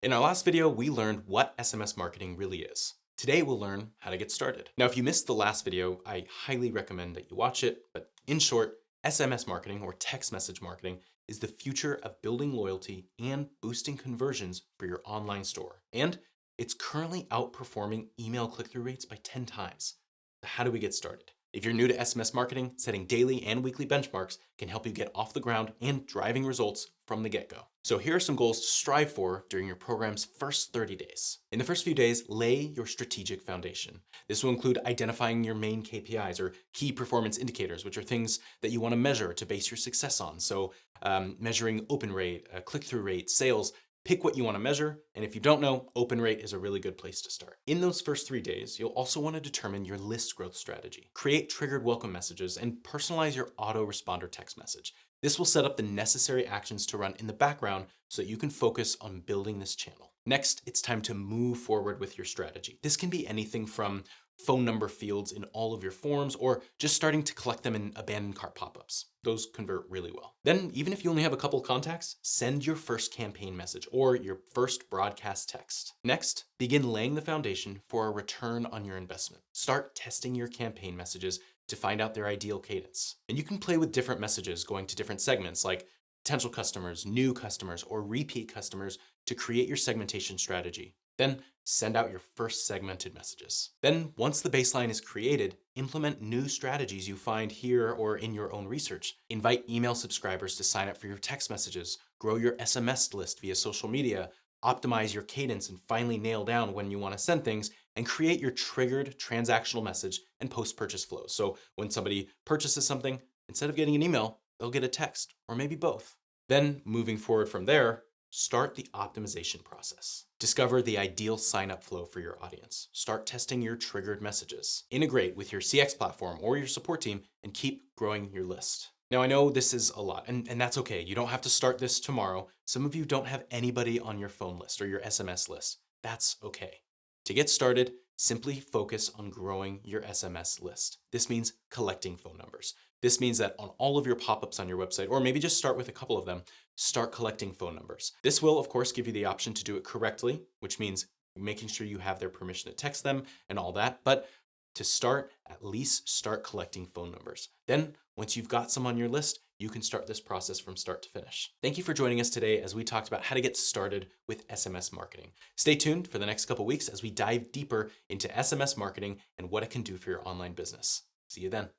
In our last video, we learned what SMS marketing really is. Today, we'll learn how to get started. Now, if you missed the last video, I highly recommend that you watch it. But in short, SMS marketing or text message marketing is the future of building loyalty and boosting conversions for your online store. And it's currently outperforming email click-through rates by 10 times. So how do we get started? If you're new to SMS marketing, setting daily and weekly benchmarks can help you get off the ground and driving results from the get-go. So here are some goals to strive for during your program's first 30 days. In the first few days, lay your strategic foundation. This will include identifying your main KPIs or key performance indicators, which are things that you want to measure to base your success on. So measuring open rate, click-through rate, sales. Pick what you want to measure, and if you don't know, open rate is a really good place to start. In those first 3 days, you'll also want to determine your list growth strategy. Create triggered welcome messages and personalize your autoresponder text message. This will set up the necessary actions to run in the background so that you can focus on building this channel. Next, it's time to move forward with your strategy. This can be anything from phone number fields in all of your forms or just starting to collect them in abandoned cart pop-ups. Those convert really well. Then, even if you only have a couple contacts, send your first campaign message or your first broadcast text. Next, begin laying the foundation for a return on your investment. Start testing your campaign messages to find out their ideal cadence. And you can play with different messages going to different segments like potential customers, new customers, or repeat customers to create your segmentation strategy. Then send out your first segmented messages. Then once the baseline is created, implement new strategies you find here or in your own research. Invite email subscribers to sign up for your text messages, grow your SMS list via social media, optimize your cadence and finally nail down when you want to send things, and create your triggered transactional message and post-purchase flows. So when somebody purchases something, instead of getting an email, they'll get a text or maybe both. Then moving forward from there, start the optimization process. Discover the ideal sign-up flow for your audience. Start testing your triggered messages. Integrate with your CX platform or your support team and keep growing your list. Now, I know this is a lot, and that's okay. You don't have to start this tomorrow. Some of you don't have anybody on your phone list or your SMS list. That's okay. To get started, simply focus on growing your SMS list. This means collecting phone numbers. This means that on all of your pop-ups on your website, or maybe just start with a couple of them, start collecting phone numbers. This will, of course, give you the option to do it correctly, which means making sure you have their permission to text them and all that. But to start, at least start collecting phone numbers. Then, once you've got some on your list, you can start this process from start to finish. Thank you for joining us today as we talked about how to get started with SMS marketing. Stay tuned for the next couple weeks as we dive deeper into SMS marketing and what it can do for your online business. See you then.